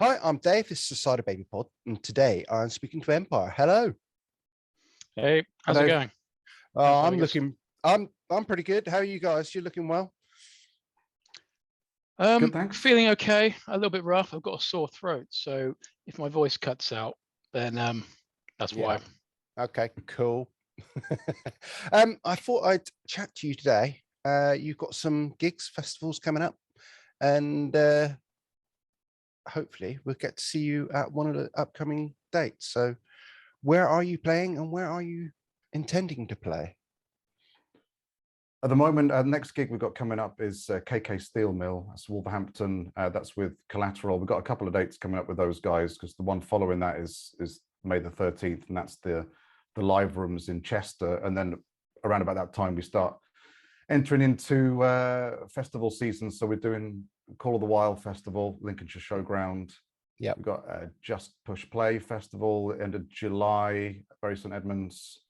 Hi, I'm Dave. This is the Cyderbaby pod, and today I'm speaking to Empire. Hello. Hey, how's it Dave. going? How's it going? I'm pretty good. How are you guys? You're looking well. Good, thanks. Feeling okay. A little bit rough. I've got a sore throat, so if my voice cuts out, then that's why. Okay, cool. I thought I'd chat to you today. You've got some gigs, festivals coming up, and hopefully we'll get to see you at one of the upcoming dates. So where are you playing and where are you intending to play? At the moment, next gig we've got coming up is KK Steel Mill. That's Wolverhampton. That's with Collateral. We've got a couple of dates coming up with those guys because the one following that is May the 13th, and that's the live rooms in Chester. And then around about that time, we start entering into festival season. So we're doing Call of the Wild Festival, Lincolnshire Showground. Yeah, we've got Just Push Play Festival, end of July, Bury St Edmunds.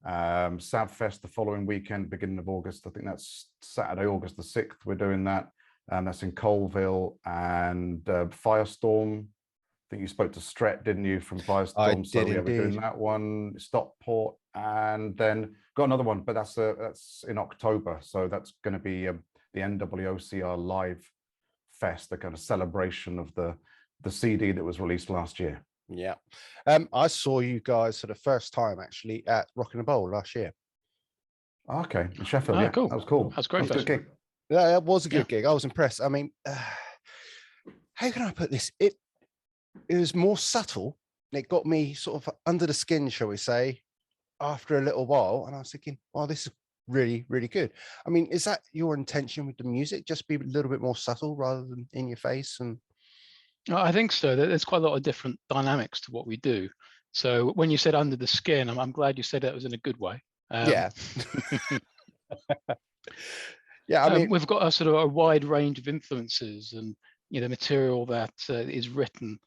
Savfest the following weekend, beginning of August. I think that's Saturday, August the 6th. We're doing that. That's in Colville. And Firestorm. I think you spoke to Stret, didn't you, from Firestorm? I did, so yeah, indeed. we're doing that one. Stockport, and then got another one, but that's in October. So that's going to be the NWOCR Live Fest, the kind of celebration of the CD that was released last year. Yeah. I saw you guys for the first time actually at Rock in the Bowl last year. Okay, in Sheffield. Yeah, cool. That was cool. That's great. That was a good gig. Yeah, it was a good gig. I was impressed. I mean, how can I put this? It was more subtle. It got me sort of under the skin, shall we say, after a little while. And I was thinking, wow, this is really, really good. I mean, is that your intention with the music? Just be a little bit more subtle rather than in your face? And I think so. There's quite a lot of different dynamics to what we do. So when you said under the skin, I'm glad you said that was in a good way. Yeah. Yeah, I mean, we've got a sort of a wide range of influences, and the material that is written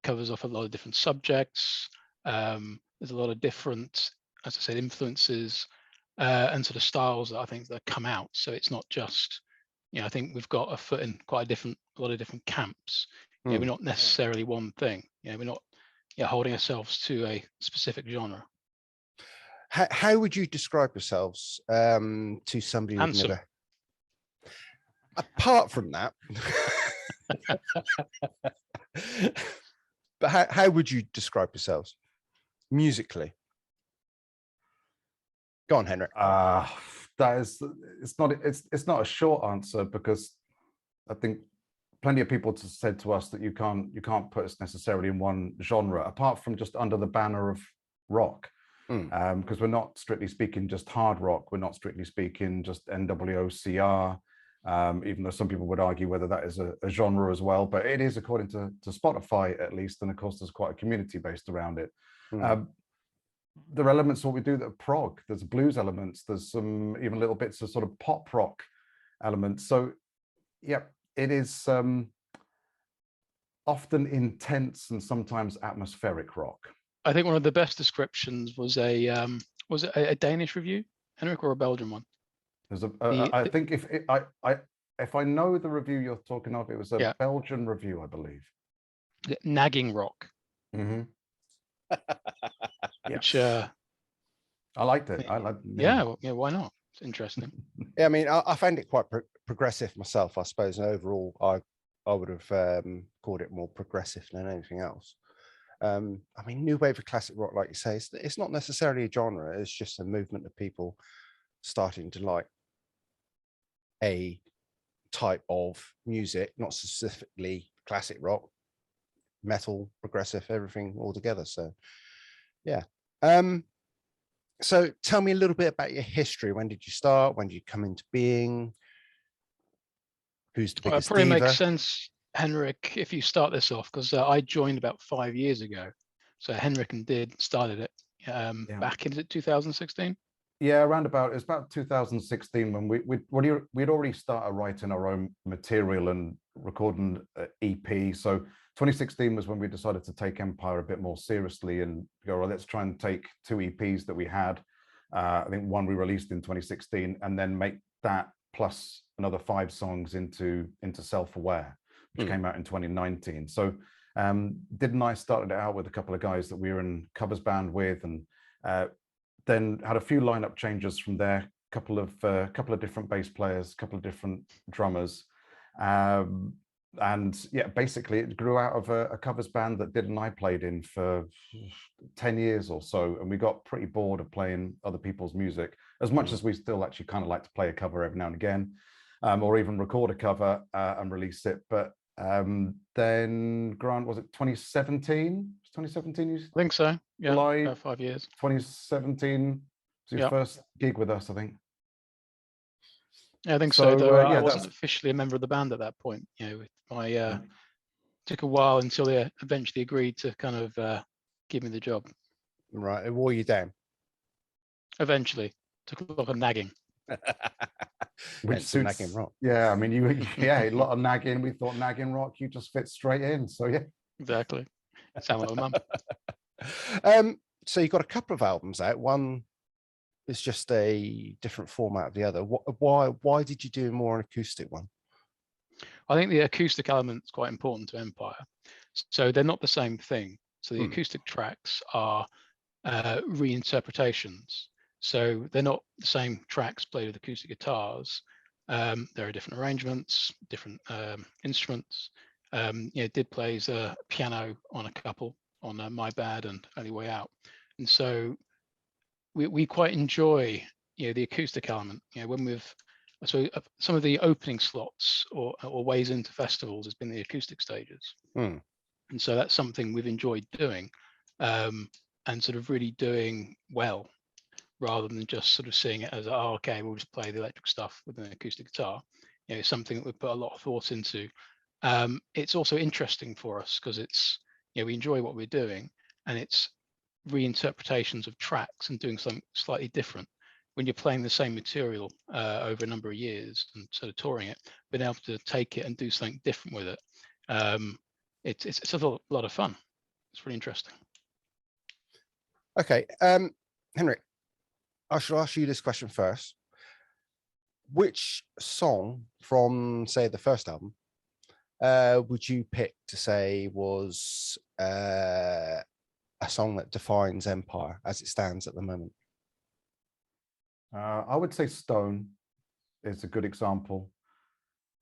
covers off a lot of different subjects. There's a lot of different, as I said, influences and sort of styles that I think that come out. So it's not just, I think we've got a foot in quite a lot of different camps. We're not necessarily one thing. We're not holding ourselves to a specific genre. How would you describe yourselves to somebody who'd Handsome. never? Apart from that, but how would you describe yourselves musically? Go on, Henrik. It's not a short answer, because I think plenty of people said to us that you can't put us necessarily in one genre, apart from just under the banner of rock, because we're not strictly speaking just hard rock. We're not strictly speaking just NWOCR, even though some people would argue whether that is a genre as well. But it is, according to Spotify at least, and of course there's quite a community based around it. There are elements of what we do that are prog. There's blues elements. There's some even little bits of sort of pop rock elements. So yeah, it is often intense and sometimes atmospheric rock. I think one of the best descriptions was it a Danish review, Henrik, or a Belgian one? There's I think if I know the review you're talking of, it was a Belgian review, I believe. Nagging rock. Mm-hmm. Which I liked it. Yeah, why not? It's interesting. Yeah, I mean, I found it quite progressive myself, I suppose. And overall, I would have called it more progressive than anything else. I mean, new wave of classic rock, like you say, it's not necessarily a genre. It's just a movement of people starting to like a type of music, not specifically classic rock, metal, progressive, everything all together. So yeah. So tell me a little bit about your history. When did you start? When did you come into being? Who's the biggest probably diva? makes sense, Henrik, if you start this off, because I joined about 5 years ago. So Henrik and Did started it back in 2016. Yeah, it's about 2016 when we'd already started writing our own material and recording EP. So 2016 was when we decided to take Empire a bit more seriously and go, well, let's try and take 2 EPs that we had. I think one we released in 2016, and then make that plus another 5 songs into Self-Aware, which came out in 2019. So Did and I started it out with a couple of guys that we were in covers band with, and then had a few lineup changes from there. Couple of different bass players, couple of different drummers, and yeah, basically it grew out of a covers band that Did and I played in for 10 years or so, and we got pretty bored of playing other people's music, as much as we still actually kind of like to play a cover every now and again, or even record a cover and release it. But then Grant, was it 2017? 2017? I think so. Yeah, July about 5 years. 2017 was your first gig with us, I think. Yeah, I think so. Though yeah, I wasn't officially a member of the band at that point. You know, took a while until they eventually agreed to kind of give me the job. Right, it wore you down. Eventually, took a lot of nagging. Which suits nagging rock. Yeah, I mean, a lot of nagging. We thought nagging rock, you just fit straight in. So yeah, exactly. Sound like my mum. So you've got a couple of albums out. One is just a different format of the other. Why did you do more an acoustic one? I think the acoustic element is quite important to Empire. So they're not the same thing. So the acoustic tracks are reinterpretations. So they're not the same tracks played with acoustic guitars. There are different arrangements, different instruments. Did plays a piano on a couple on My Bad and Only Way Out, and so we quite enjoy the acoustic element. When we've some of the opening slots or ways into festivals has been the acoustic stages, and so that's something we've enjoyed doing, and sort of really doing well, rather than just sort of seeing it as, oh, okay, we'll just play the electric stuff with an acoustic guitar. It's something that we put a lot of thought into. It's also interesting for us because it's we enjoy what we're doing, and it's reinterpretations of tracks and doing something slightly different. When you're playing the same material over a number of years and sort of touring it, being able to take it and do something different with it, it's a lot of fun. It's really interesting. Okay, Henrik, I should ask you this question first. Which song from, say, the first album would you pick to say was a song that defines Empire as it stands at the moment? I would say Stone is a good example,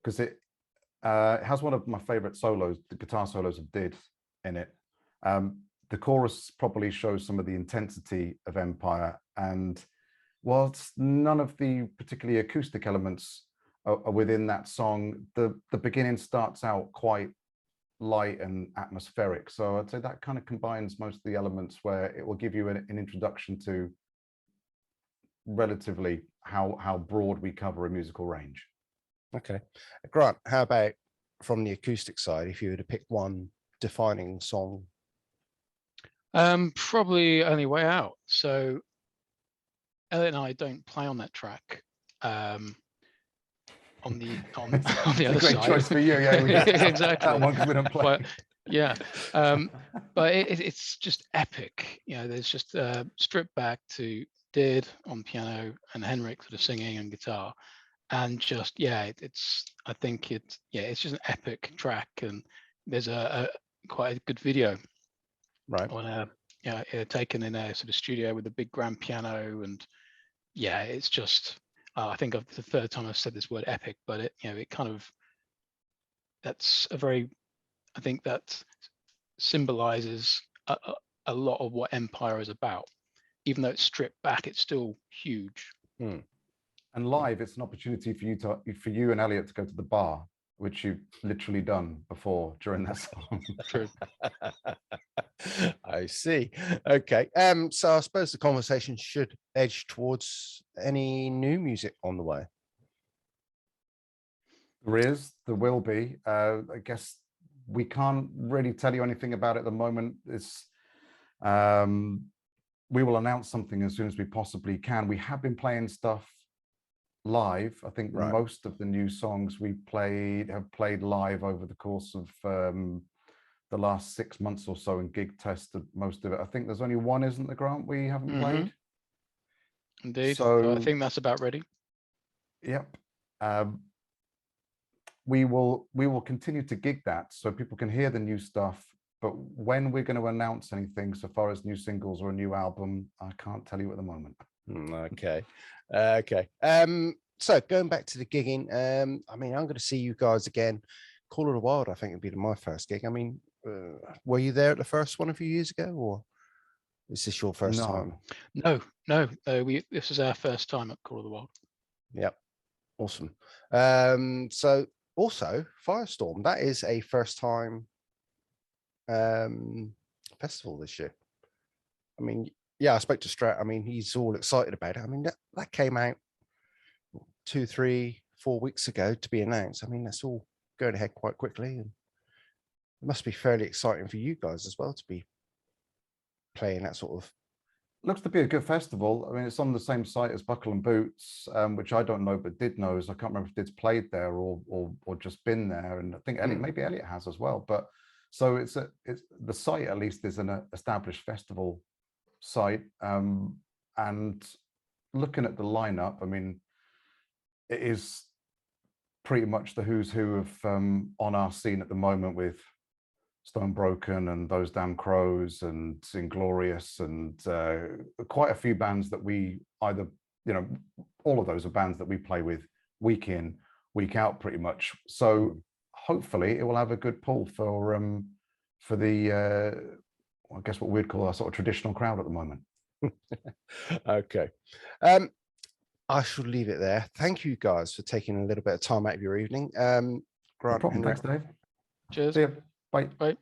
because it has one of my favorite solos, the guitar solos of Did in it. The chorus probably shows some of the intensity of Empire, and whilst none of the particularly acoustic elements are within that song, the beginning starts out quite light and atmospheric. So I'd say that kind of combines most of the elements, where it will give you an introduction to relatively how broad we cover a musical range. Okay, Grant, how about from the acoustic side, if you were to pick one defining song? Probably Only Way Out. So Elliot and I don't play on that track. On the other great side. choice for you. Yeah, exactly. That one, 'cause we don't play. But, yeah, but it's just epic. There's just stripped back to Did on piano and Henrik sort of singing and guitar, and just I think it's just an epic track, and there's a quite a good video, right, on taken in a sort of studio with a big grand piano, and it's just I think the third time I've said this word epic, but it kind of, that's a very, I think that symbolizes a lot of what Empire is about. Even though it's stripped back, it's still huge. And live, it's an opportunity for you and Elliot to go to the bar, which you've literally done before during that song. True. I see. Okay. So I suppose the conversation should edge towards any new music on the way. There will be. I guess we can't really tell you anything about it at the moment. It's we will announce something as soon as we possibly can. We have been playing stuff live. I think most of the new songs we have played live over the course of the last 6 months or so, and gig tested most of it. I think there's only one, isn't there, Grant, we haven't played? Indeed. So I think that's about ready. Yep. We will continue to gig that, so people can hear the new stuff but when we're going to announce anything so far as new singles or a new album, I can't tell you at the moment. Okay. Okay. So going back to the gigging, I mean, I'm going to see you guys again. Call of the Wild, I think, would be my first gig. I mean, were you there at the first one a few years ago, or is this your first time? No. This is our first time at Call of the Wild. Yep. Awesome. So also Firestorm, that is a first time festival this year. I mean, yeah, I spoke to Strat. I mean, he's all excited about it. I mean, that came out 2, 3, 4 weeks ago to be announced. I mean, that's all going ahead quite quickly, and it must be fairly exciting for you guys as well to be playing that sort of. Looks to be a good festival. I mean, it's on the same site as Buckle and Boots, which I don't know, but Did knows. I can't remember if Did's played there or just been there, and I think Elliot, maybe Elliot has as well. But so it's the site, at least, is an established festival site, and looking at the lineup, I mean, it is pretty much the who's who of on our scene at the moment, with Stone Broken and Those Damn Crows and Inglorious, and quite a few bands that we either, you know, all of those are bands that we play with week in, week out pretty much. So hopefully it will have a good pull for the I guess what we'd call our sort of traditional crowd at the moment. Okay. I shall leave it there. Thank you guys for taking a little bit of time out of your evening. Grant, No problem. Thanks, Dave. Cheers. See you. Bye. Bye.